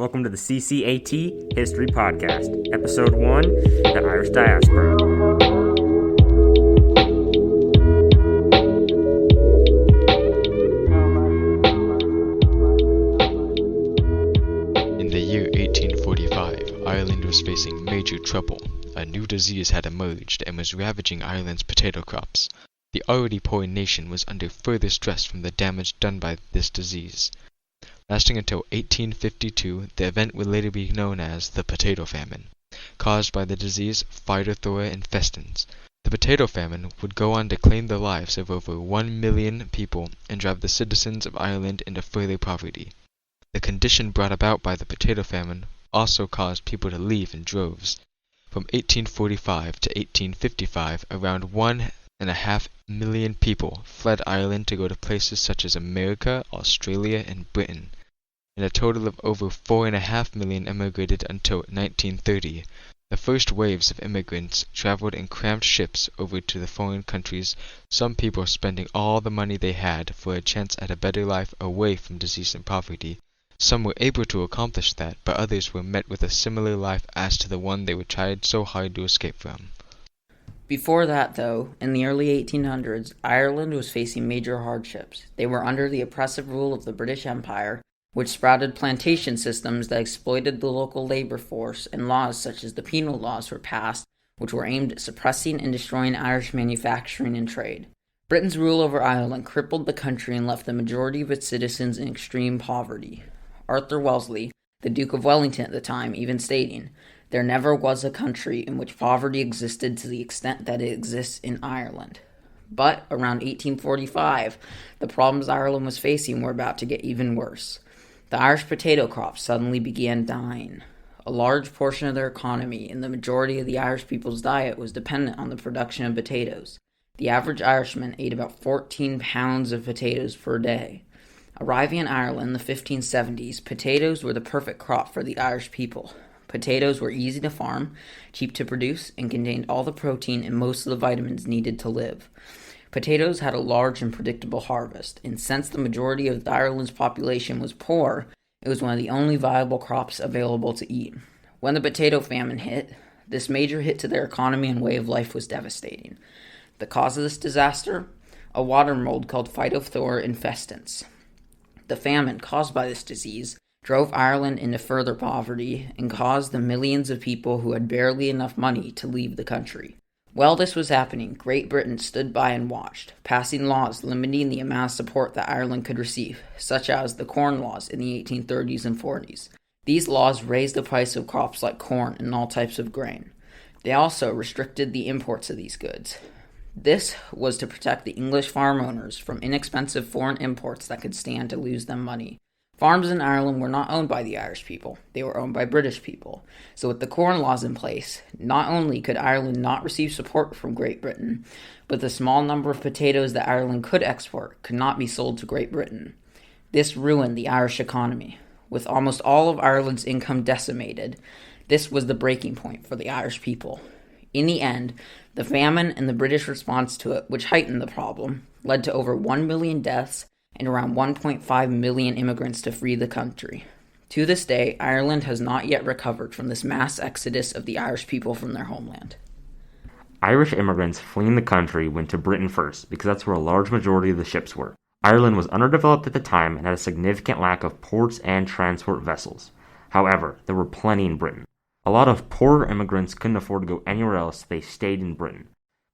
Welcome to the CCAT History Podcast, Episode 1, The Irish Diaspora. In the year 1845, Ireland was facing major trouble. A new disease had emerged and was ravaging Ireland's potato crops. The already poor nation was under further stress from the damage done by this disease. Lasting until 1852, the event would later be known as the Potato Famine, caused by the disease Phytophthora infestans. The potato famine would go on to claim the lives of over 1 million people and drive the citizens of Ireland into further poverty. The condition brought about by the potato famine also caused people to leave in droves. From 1845 to 1855, around 1.5 million people fled Ireland to go to places such as America, Australia, and Britain, and a total of over 4.5 million immigrated until 1930. The first waves of immigrants traveled in cramped ships over to the foreign countries, some people spending all the money they had for a chance at a better life away from disease and poverty. Some were able to accomplish that, but others were met with a similar life as to the one they were tried so hard to escape from. Before that, though, in the early 1800s, Ireland was facing major hardships. They were under the oppressive rule of the British Empire, which sprouted plantation systems that exploited the local labor force, and laws such as the penal laws were passed, which were aimed at suppressing and destroying Irish manufacturing and trade. Britain's rule over Ireland crippled the country and left the majority of its citizens in extreme poverty. Arthur Wellesley, the Duke of Wellington at the time, even stating, "There never was a country in which poverty existed to the extent that it exists in Ireland." But around 1845, the problems Ireland was facing were about to get even worse. The Irish potato crop suddenly began dying. A large portion of their economy and the majority of the Irish people's diet was dependent on the production of potatoes. The average Irishman ate about 14 pounds of potatoes per day. Arriving in Ireland in the 1570s, potatoes were the perfect crop for the Irish people. Potatoes were easy to farm, cheap to produce, and contained all the protein and most of the vitamins needed to live. Potatoes had a large and predictable harvest, and since the majority of Ireland's population was poor, it was one of the only viable crops available to eat. When the potato famine hit, this major hit to their economy and way of life was devastating. The cause of this disaster? A water mold called Phytophthora infestans. The famine caused by this disease drove Ireland into further poverty and caused the millions of people who had barely enough money to leave the country. While this was happening, Great Britain stood by and watched, passing laws limiting the amount of support that Ireland could receive, such as the Corn Laws in the 1830s and 40s. These laws raised the price of crops like corn and all types of grain. They also restricted the imports of these goods. This was to protect the English farm owners from inexpensive foreign imports that could stand to lose them money. Farms in Ireland were not owned by the Irish people, they were owned by British people. So with the Corn Laws in place, not only could Ireland not receive support from Great Britain, but the small number of potatoes that Ireland could export could not be sold to Great Britain. This ruined the Irish economy. With almost all of Ireland's income decimated, this was the breaking point for the Irish people. In the end, the famine and the British response to it, which heightened the problem, led to over 1 million deaths and around 1.5 million immigrants to free the country. To this day, Ireland has not yet recovered from this mass exodus of the Irish people from their homeland. Irish immigrants fleeing the country went to Britain first because that's where a large majority of the ships were. Ireland was underdeveloped at the time and had a significant lack of ports and transport vessels. However, there were plenty in Britain. A lot of poorer immigrants couldn't afford to go anywhere else, so they stayed in Britain.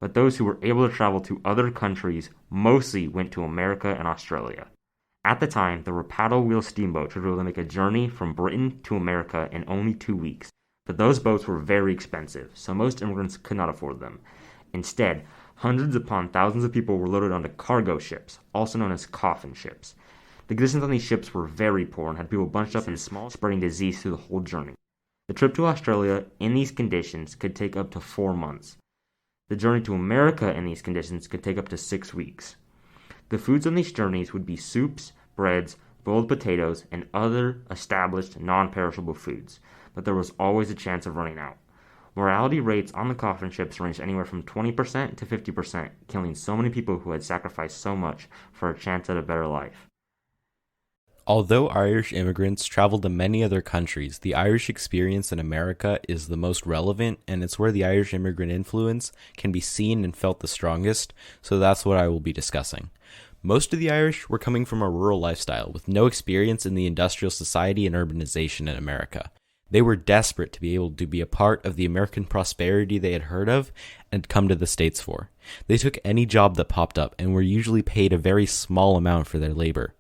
But those who were able to travel to other countries mostly went to America and Australia. At the time, there were paddle wheel steamboats which were able to make a journey from Britain to America in only 2 weeks. But those boats were very expensive, so most immigrants could not afford them. Instead, hundreds upon thousands of people were loaded onto cargo ships, also known as coffin ships. The conditions on these ships were very poor and had people bunched up in small, spreading disease through the whole journey. The trip to Australia in these conditions could take up to 4 months. The journey to America in these conditions could take up to 6 weeks. The foods on these journeys would be soups, breads, boiled potatoes, and other established non-perishable foods, but there was always a chance of running out. Mortality rates on the coffin ships ranged anywhere from 20% to 50%, killing so many people who had sacrificed so much for a chance at a better life. Although Irish immigrants traveled to many other countries, the Irish experience in America is the most relevant, and it's where the Irish immigrant influence can be seen and felt the strongest, so that's what I will be discussing. Most of the Irish were coming from a rural lifestyle with no experience in the industrial society and urbanization in America. They were desperate to be able to be a part of the American prosperity they had heard of and come to the States for. They took any job that popped up and were usually paid a very small amount for their labor.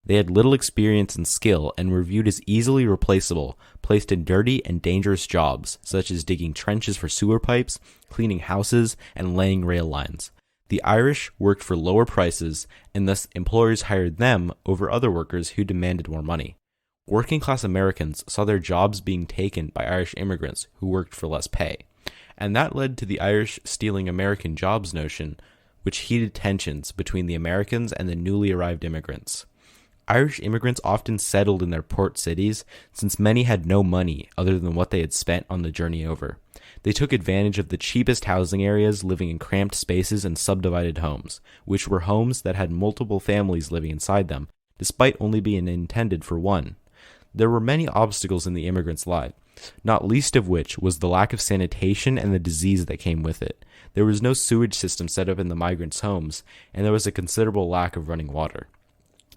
They had little experience and skill and were viewed as easily replaceable, placed in dirty and dangerous jobs, such as digging trenches for sewer pipes, cleaning houses, and laying rail lines. The Irish worked for lower prices, and thus employers hired them over other workers who demanded more money. Working-class Americans saw their jobs being taken by Irish immigrants who worked for less pay, and that led to the Irish stealing American jobs notion, which heated tensions between the Americans and the newly arrived immigrants. Irish immigrants often settled in their port cities since many had no money other than what they had spent on the journey over. They took advantage of the cheapest housing areas, living in cramped spaces and subdivided homes, which were homes that had multiple families living inside them, despite only being intended for one. There were many obstacles in the immigrants' lives, not least of which was the lack of sanitation and the disease that came with it. There was no sewage system set up in the migrants' homes, and there was a considerable lack of running water.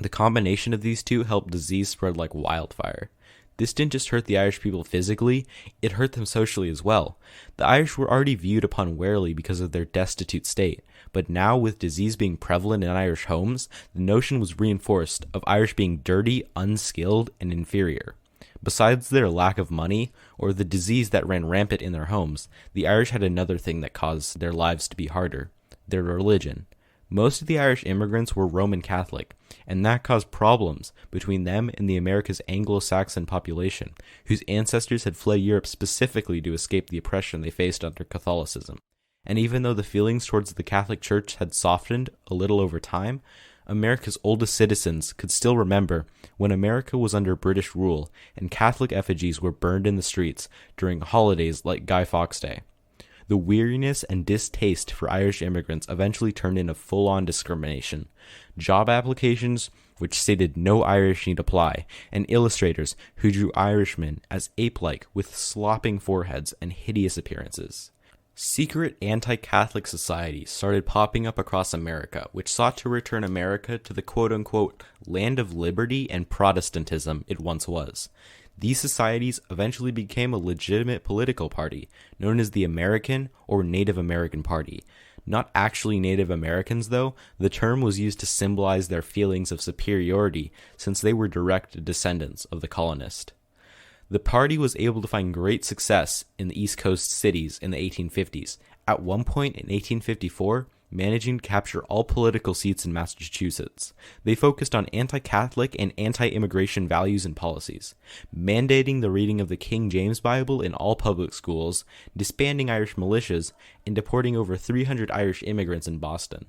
The combination of these two helped disease spread like wildfire. This didn't just hurt the Irish people physically, it hurt them socially as well. The Irish were already viewed upon warily because of their destitute state, but now with disease being prevalent in Irish homes, the notion was reinforced of Irish being dirty, unskilled, and inferior. Besides their lack of money, or the disease that ran rampant in their homes, the Irish had another thing that caused their lives to be harder: their religion. Most of the Irish immigrants were Roman Catholic, and that caused problems between them and the America's Anglo-Saxon population, whose ancestors had fled Europe specifically to escape the oppression they faced under Catholicism. And even though the feelings towards the Catholic Church had softened a little over time, America's oldest citizens could still remember when America was under British rule and Catholic effigies were burned in the streets during holidays like Guy Fawkes Day. The weariness and distaste for Irish immigrants eventually turned into full-on discrimination. Job applications which stated no Irish need apply, and illustrators who drew Irishmen as ape-like with slopping foreheads and hideous appearances. Secret anti-Catholic societies started popping up across America, which sought to return America to the quote-unquote land of liberty and Protestantism it once was. These societies eventually became a legitimate political party, known as the American or Native American Party. Not actually Native Americans, though, the term was used to symbolize their feelings of superiority since they were direct descendants of the colonist. The party was able to find great success in the East Coast cities in the 1850s, at one point in 1854, managing to capture all political seats in Massachusetts. They focused on anti-Catholic and anti-immigration values and policies, mandating the reading of the King James Bible in all public schools, disbanding Irish militias, and deporting over 300 Irish immigrants in Boston.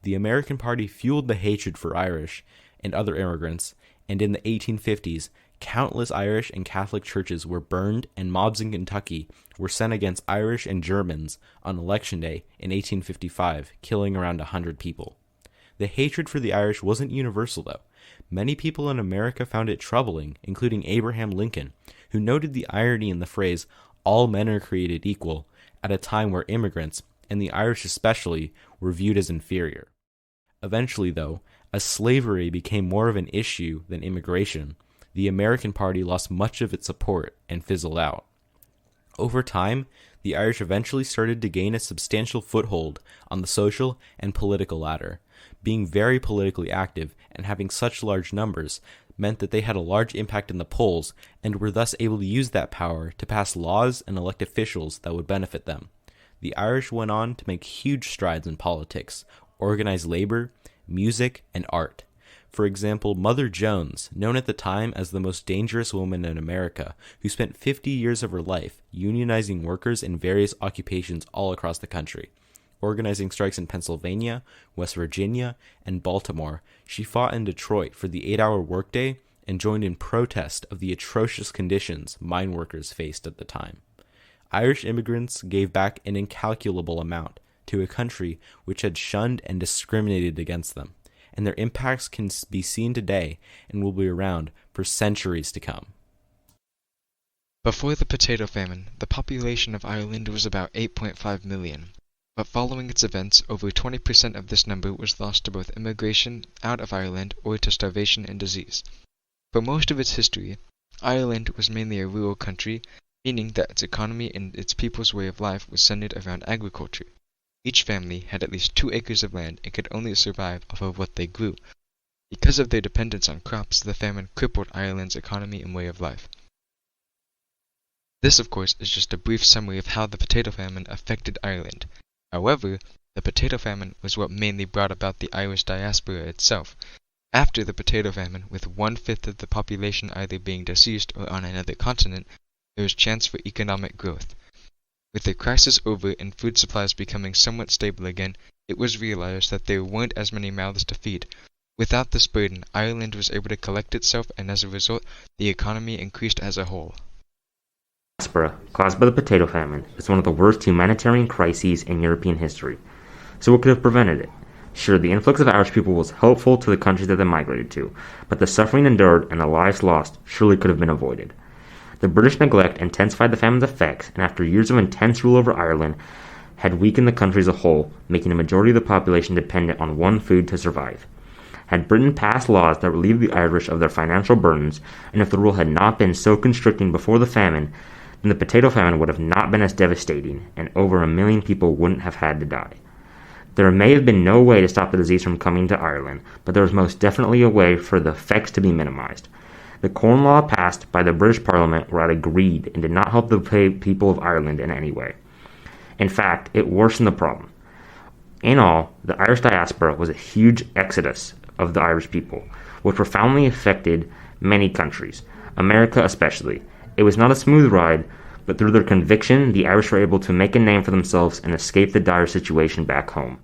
The American Party fueled the hatred for Irish and other immigrants, and in the 1850s, countless Irish and Catholic churches were burned, and mobs in Kentucky were sent against Irish and Germans on Election Day in 1855, killing around 100 people. The hatred for the Irish wasn't universal, though. Many people in America found it troubling, including Abraham Lincoln, who noted the irony in the phrase, "all men are created equal," at a time where immigrants, and the Irish especially, were viewed as inferior. Eventually, though, as slavery became more of an issue than immigration, the American Party lost much of its support and fizzled out. Over time, the Irish eventually started to gain a substantial foothold on the social and political ladder. Being very politically active and having such large numbers meant that they had a large impact in the polls and were thus able to use that power to pass laws and elect officials that would benefit them. The Irish went on to make huge strides in politics, organize labor, music, and art. For example, Mother Jones, known at the time as the most dangerous woman in America, who spent 50 years of her life unionizing workers in various occupations all across the country. Organizing strikes in Pennsylvania, West Virginia, and Baltimore, she fought in Detroit for the 8-hour workday and joined in protest of the atrocious conditions mine workers faced at the time. Irish immigrants gave back an incalculable amount to a country which had shunned and discriminated against them. and their impacts can be seen today and will be around for centuries to come. Before the potato famine, the population of Ireland was about 8.5 million, but following its events, over 20% of this number was lost to both immigration out of Ireland or to starvation and disease. For most of its history, Ireland was mainly a rural country, meaning that its economy and its people's way of life was centered around agriculture. Each family had at least 2 acres of land and could only survive off of what they grew. Because of their dependence on crops, the famine crippled Ireland's economy and way of life. This, of course, is just a brief summary of how the potato famine affected Ireland. However, the potato famine was what mainly brought about the Irish diaspora itself. After the potato famine, with 1/5 of the population either being deceased or on another continent, there was chance for economic growth. With the crisis over and food supplies becoming somewhat stable again, it was realized that there weren't as many mouths to feed. Without this burden, Ireland was able to collect itself, and as a result, the economy increased as a whole. Diaspora, caused by the potato famine, is one of the worst humanitarian crises in European history. So what could have prevented it? Sure, the influx of Irish people was helpful to the countries that they migrated to, but the suffering endured and the lives lost surely could have been avoided. The British neglect intensified the famine's effects, and after years of intense rule over Ireland, had weakened the country as a whole, making a majority of the population dependent on one food to survive. Had Britain passed laws that relieved the Irish of their financial burdens, and if the rule had not been so constricting before the famine, then the potato famine would have not been as devastating, and over 1 million people wouldn't have had to die. There may have been no way to stop the disease from coming to Ireland, but there was most definitely a way for the effects to be minimized. The Corn Law passed by the British Parliament were out of greed and did not help the people of Ireland in any way. In fact, it worsened the problem. In all, the Irish diaspora was a huge exodus of the Irish people, which profoundly affected many countries, America especially. It was not a smooth ride, but through their conviction, the Irish were able to make a name for themselves and escape the dire situation back home.